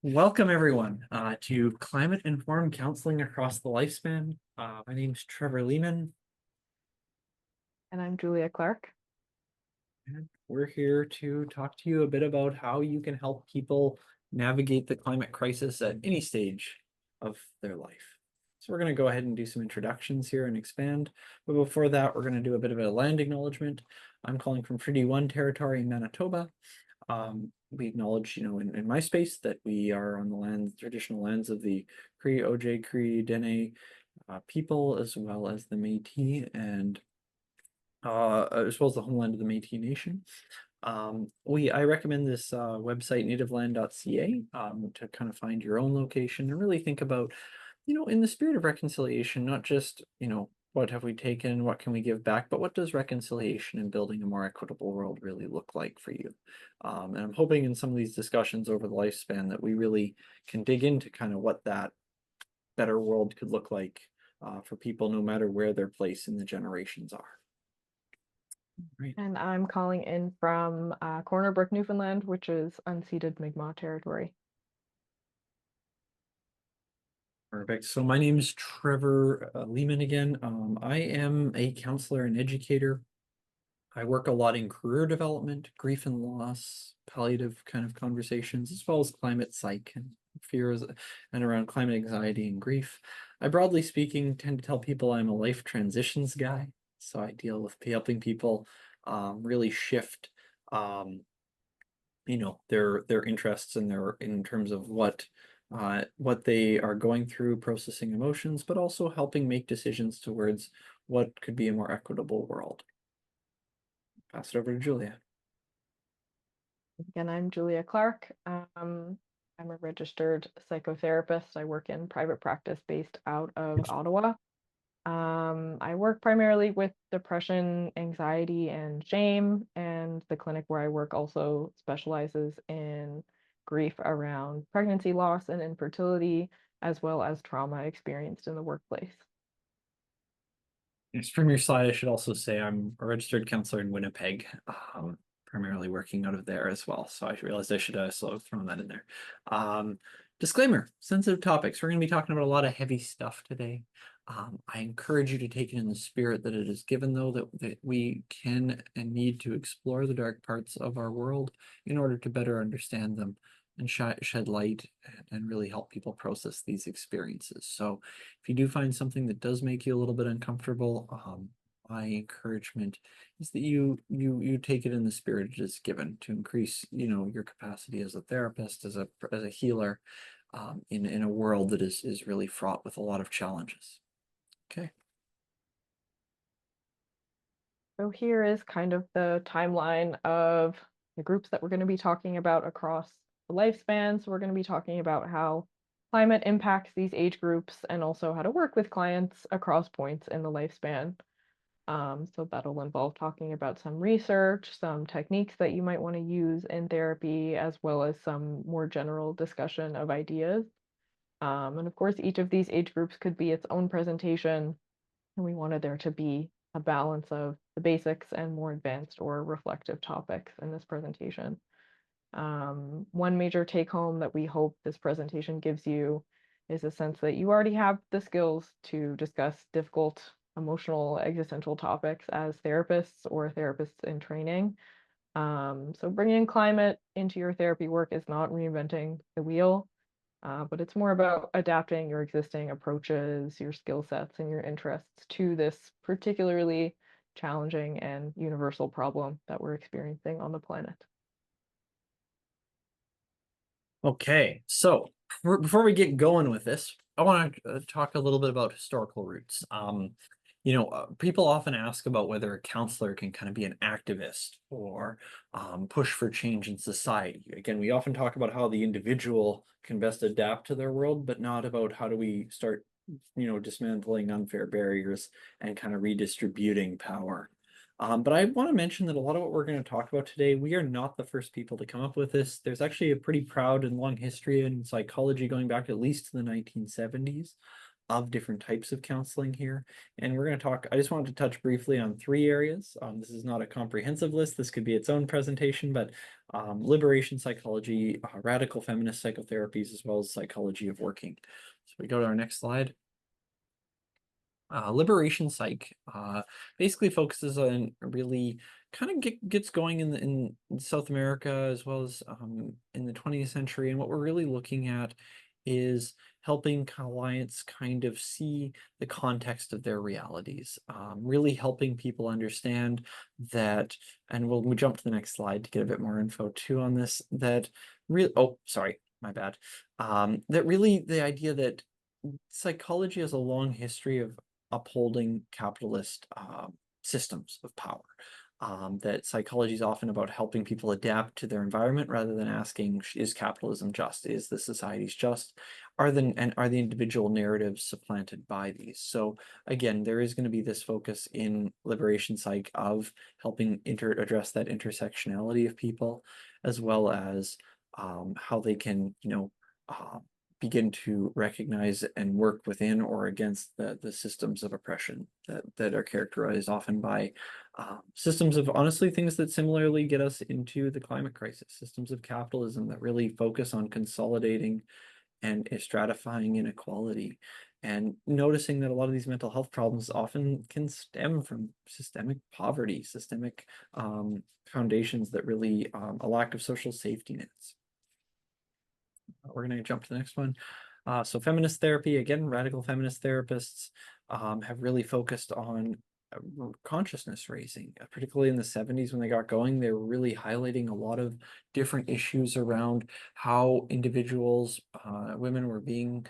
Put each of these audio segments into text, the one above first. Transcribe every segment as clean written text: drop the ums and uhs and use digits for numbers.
Welcome everyone to Climate Informed Counseling Across the Lifespan. My name is Trevor Lehmann, And I'm Julia Clarke. and we're here to talk to you a bit about how you can help people navigate the climate crisis at any stage of their life. So we're going to go ahead and do some introductions here and expand. But before that, we're going to do a bit of a land acknowledgement. I'm calling from Treaty 1 territory in Manitoba. We acknowledge, in my space that we are on the traditional lands of the Cree, Ojai, Cree, Dene people, as well as the Métis and as well as the homeland of the Métis Nation. I recommend this website nativeland.ca to kind of find your own location and really think about, in the spirit of reconciliation, not just, what have we taken, what can we give back, but what does reconciliation and building a more equitable world really look like for you? And I'm hoping in some of these discussions over the lifespan that we really can dig into kind of what that better world could look like for people, no matter where their place in the generations are. Right. And I'm calling in from Corner Brook, Newfoundland, which is unceded Mi'kmaq territory. Perfect. So my name is Trevor Lehmann again. I am a counselor and educator. I work a lot in career development, grief and loss, palliative kind of conversations, as well as climate psych and fears and around climate anxiety and grief. I broadly speaking tend to tell people I'm a life transitions guy. So I deal with helping people really shift their interests and their in terms of what they are going through, processing emotions, but also helping make decisions towards what could be a more equitable world. Pass it over to Julia. Again, I'm Julia Clarke. I'm a registered psychotherapist. I work in private practice based out of Ottawa. I work primarily with depression, anxiety, and shame, and the clinic where I work also specializes in grief around pregnancy loss and infertility, as well as trauma experienced in the workplace. Yes, from your slide, I should also say I'm a registered counselor in Winnipeg, primarily working out of there as well. So I realized I should have thrown that in there. Disclaimer, sensitive topics. We're going to be talking about a lot of heavy stuff today. I encourage you to take it in the spirit that it is given, though, that we can and need to explore the dark parts of our world in order to better understand them and shed light and really help people process these experiences. So if you do find something that does make you a little bit uncomfortable, my encouragement is that you take it in the spirit it is given to increase, your capacity as a therapist, as a healer, in a world that is really fraught with a lot of challenges. Okay. So here is kind of the timeline of the groups that we're going to be talking about across the lifespan. So we're going to be talking about how climate impacts these age groups and also how to work with clients across points in the lifespan. So that'll involve talking about some research, some techniques that you might want to use in therapy, as well as some more general discussion of ideas. And of course, each of these age groups could be its own presentation, and we wanted there to be a balance of the basics and more advanced or reflective topics in this presentation. One major take home that we hope this presentation gives you is a sense that you already have the skills to discuss difficult emotional existential topics as therapists or therapists in training. So bringing climate into your therapy work is not reinventing the wheel, but it's more about adapting your existing approaches, your skill sets, and your interests to this particularly challenging and universal problem that we're experiencing on the planet. Okay, so before we get going with this, I want to talk a little bit about historical roots. People often ask about whether a counselor can kind of be an activist or push for change in society. Again, we often talk about how the individual can best adapt to their world, but not about how do we start, dismantling unfair barriers and kind of redistributing power. But I want to mention that a lot of what we're going to talk about today, we are not the first people to come up with this. There's actually a pretty proud and long history in psychology going back at least to the 1970s. of different types of counseling here. And we're going to talk, I just wanted to touch briefly on three areas. This is not a comprehensive list. This could be its own presentation, but liberation psychology, radical feminist psychotherapies, as well as psychology of working. So we go to our next slide. Liberation Psych basically focuses on really kind of gets going in South America as well as in the 20th century. And what we're really looking at is helping clients kind of see the context of their realities, really helping people understand that, and we'll jump to the next slide to get a bit more info too on this, that really, oh, sorry, my bad. That really the idea that psychology has a long history of upholding capitalist systems of power. That psychology is often about helping people adapt to their environment rather than asking, is capitalism just? Is the societies just? Are the individual narratives supplanted by these? So again, there is going to be this focus in liberation psych of helping address that intersectionality of people, as well as how they can, begin to recognize and work within or against the systems of oppression that are characterized often by systems of honestly things that similarly get us into the climate crisis, systems of capitalism that really focus on consolidating and stratifying inequality, and noticing that a lot of these mental health problems often can stem from systemic poverty, systemic foundations that really a lack of social safety nets. We're going to jump to the next one. So feminist therapy, again, radical feminist therapists have really focused on consciousness raising, particularly in the 70s when they got going. They were really highlighting a lot of different issues around how individuals, women were being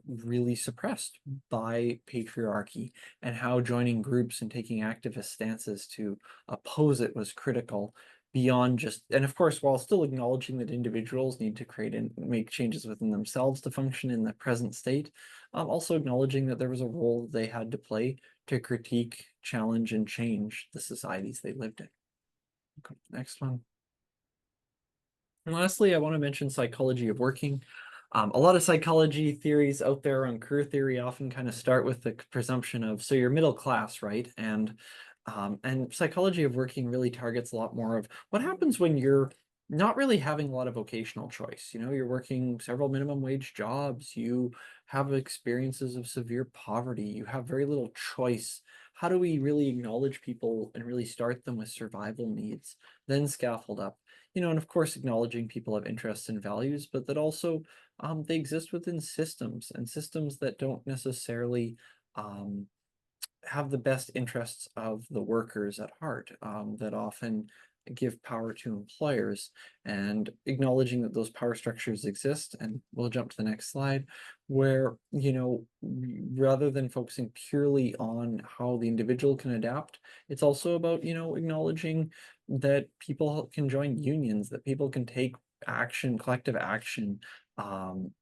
really suppressed by patriarchy, and how joining groups and taking activist stances to oppose it was critical beyond just, and of course, while still acknowledging that individuals need to create and make changes within themselves to function in the present state, also acknowledging that there was a role they had to play to critique, challenge, and change the societies they lived in. Go to the next one. And lastly, I want to mention psychology of working. A lot of psychology theories out there on career theory often kind of start with the presumption of, so you're middle class, right? And psychology of working really targets a lot more of what happens when you're not really having a lot of vocational choice. You know, you're working several minimum wage jobs, you have experiences of severe poverty, you have very little choice. How do we really acknowledge people and really start them with survival needs, then scaffold up? You know, and of course, acknowledging people have interests and values, but that also they exist within systems, and systems that don't necessarily um, have the best interests of the workers at heart, that often give power to employers, and acknowledging that those power structures exist. And we'll jump to the next slide, where, rather than focusing purely on how the individual can adapt, it's also about, acknowledging that people can join unions, that people can take action, collective action,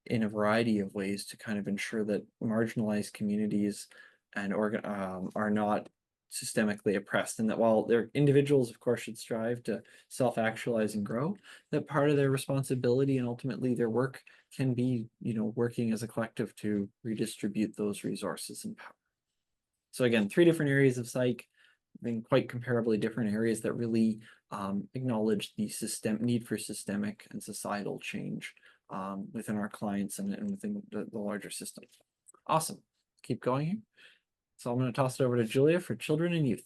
in a variety of ways to kind of ensure that marginalized communities and are not systemically oppressed, and that while their individuals of course should strive to self-actualize and grow, that part of their responsibility and ultimately their work can be, working as a collective to redistribute those resources and power. So again, three different areas of psych, being quite comparably different areas that really acknowledge the need for systemic and societal change within our clients and within the larger system. Awesome. Keep going here. So I'm going to toss it over to Julia for children and youth.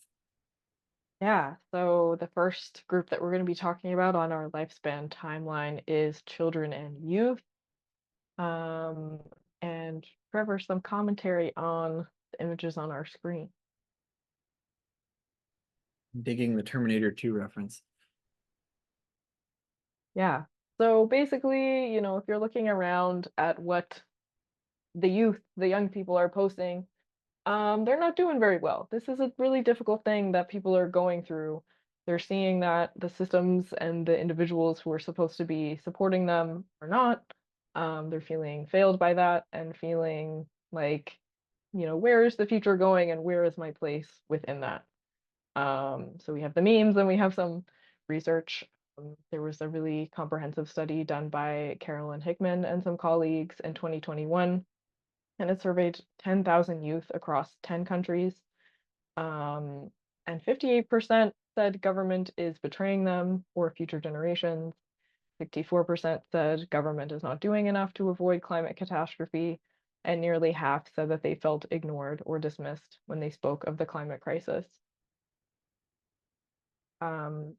Yeah, so the first group that we're going to be talking about on our lifespan timeline is children and youth. Um, and Trevor, some commentary on the images on our screen. Digging the Terminator 2 reference. Yeah, so basically, if you're looking around at what the young people are posting, they're not doing very well. This is a really difficult thing that people are going through. They're seeing that the systems and the individuals who are supposed to be supporting them are not. They're feeling failed by that and feeling like, where is the future going and where is my place within that? So we have the memes and we have some research. There was a really comprehensive study done by Carolyn Hickman and some colleagues in 2021. and it surveyed 10,000 youth across 10 countries. Um, and 58% said government is betraying them or future generations. 64% said government is not doing enough to avoid climate catastrophe, and nearly half said that they felt ignored or dismissed when they spoke of the climate crisis.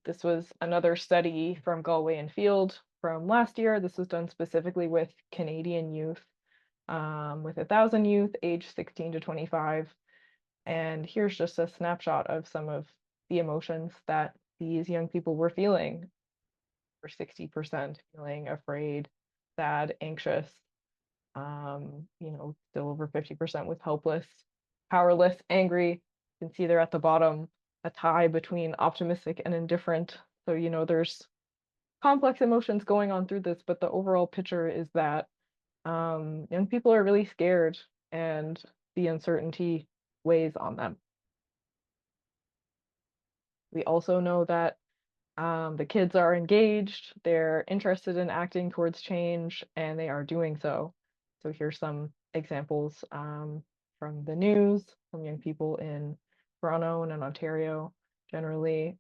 This was another study from Galway and Field from last year. This was done specifically with Canadian youth, with 1,000 youth aged 16 to 25. And here's just a snapshot of some of the emotions that these young people were feeling. For 60% feeling afraid, sad, anxious, still over 50% with helpless, powerless, angry. You can see there at the bottom a tie between optimistic and indifferent. So, there's complex emotions going on through this, but the overall picture is that young people are really scared and the uncertainty weighs on them. We also know that the kids are engaged, they're interested in acting towards change, and they are doing so. So here's some examples from the news, from young people in Toronto and in Ontario generally.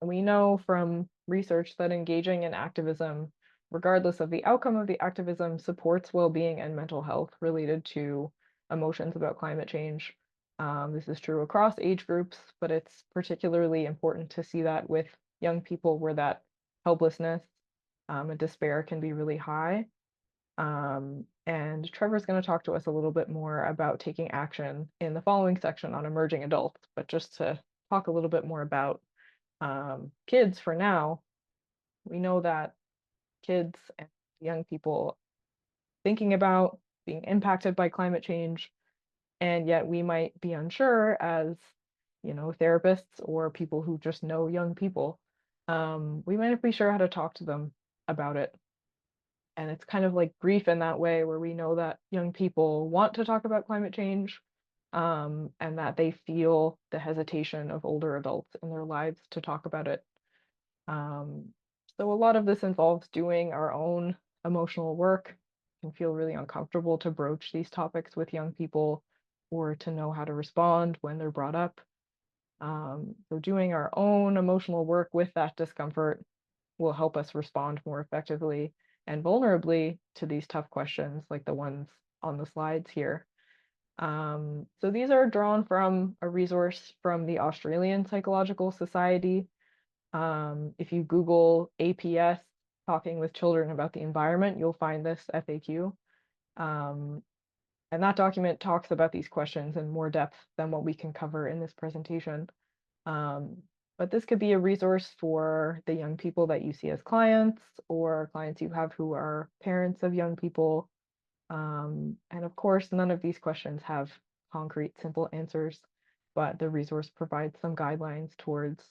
We know from research that engaging in activism, regardless of the outcome of the activism, supports well-being and mental health related to emotions about climate change. This is true across age groups, but it's particularly important to see that with young people where that helplessness and despair can be really high. And Trevor's going to talk to us a little bit more about taking action in the following section on emerging adults. But just to talk a little bit more about kids for now, we know that kids and young people thinking about being impacted by climate change, and yet we might be unsure as therapists or people who just know young people. We might not be sure how to talk to them about it. And it's kind of like grief in that way, where we know that young people want to talk about climate change, and that they feel the hesitation of older adults in their lives to talk about it. Um, so a lot of this involves doing our own emotional work. It can feel really uncomfortable to broach these topics with young people or to know how to respond when they're brought up. So doing our own emotional work with that discomfort will help us respond more effectively and vulnerably to these tough questions like the ones on the slides here. So these are drawn from a resource from the Australian Psychological Society. If you Google APS, talking with children about the environment, you'll find this FAQ. And that document talks about these questions in more depth than what we can cover in this presentation. But this could be a resource for the young people that you see as clients or clients you have who are parents of young people. And of course, none of these questions have concrete, simple answers, but the resource provides some guidelines towards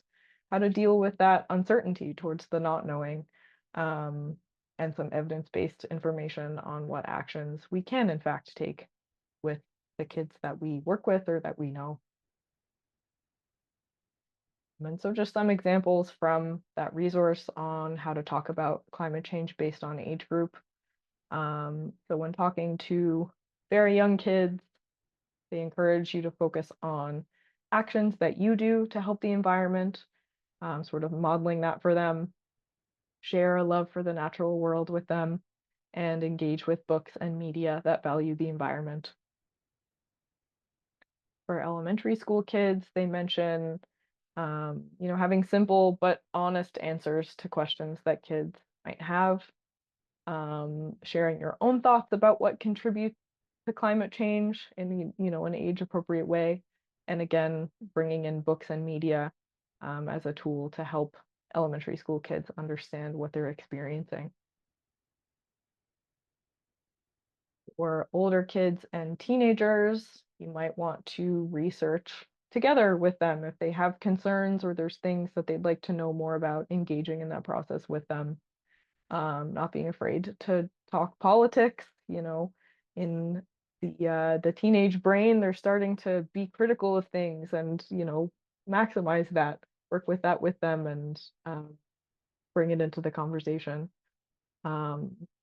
how to deal with that uncertainty, towards the not knowing, and some evidence-based information on what actions we can in fact take with the kids that we work with or that we know. And so just some examples from that resource on how to talk about climate change based on age group. So when talking to very young kids, they encourage you to focus on actions that you do to help the environment, sort of modeling that for them, share a love for the natural world with them, and engage with books and media that value the environment. For elementary school kids, they mention having simple but honest answers to questions that kids might have, sharing your own thoughts about what contributes to climate change in an age appropriate way, and again bringing in books and media as a tool to help elementary school kids understand what they're experiencing. For older kids and teenagers, you might want to research together with them if they have concerns or there's things that they'd like to know more about, engaging in that process with them. Not being afraid to talk politics, in the teenage brain, they're starting to be critical of things and, maximize that, work with that with them and bring it into the conversation.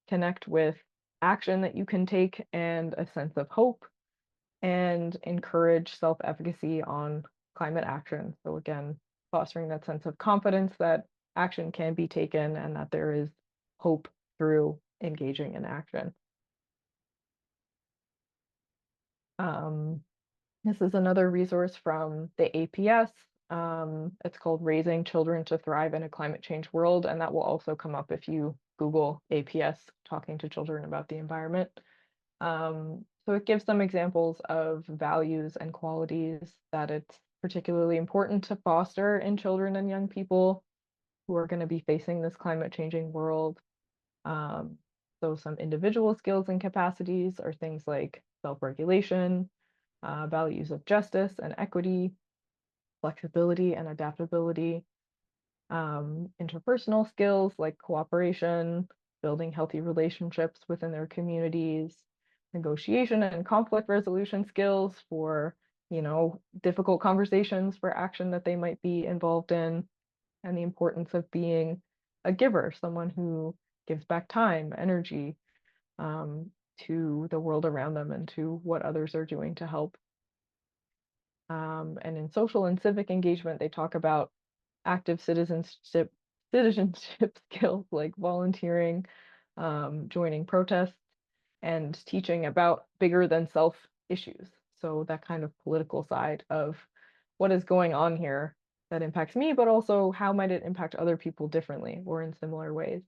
Connect with action that you can take and a sense of hope, and encourage self-efficacy on climate action. So again, fostering that sense of confidence that action can be taken and that there is hope through engaging in action. Um, this is another resource from the APS. It's called Raising Children to Thrive in a Climate Change World, and that will also come up if you Google APS talking to children about the environment. So it gives some examples of values and qualities that it's particularly important to foster in children and young people who are going to be facing this climate changing world. Um, so some individual skills and capacities are things like self-regulation, values of justice and equity, flexibility and adaptability, interpersonal skills like cooperation, building healthy relationships within their communities, negotiation and conflict resolution skills for, difficult conversations for action that they might be involved in, and the importance of being a giver, someone who gives back time, energy, to the world around them and to what others are doing to help. And in social and civic engagement, they talk about active citizenship skills like volunteering, joining protests, and teaching about bigger than self issues. So that kind of political side of what is going on here that impacts me, but also how might it impact other people differently or in similar ways.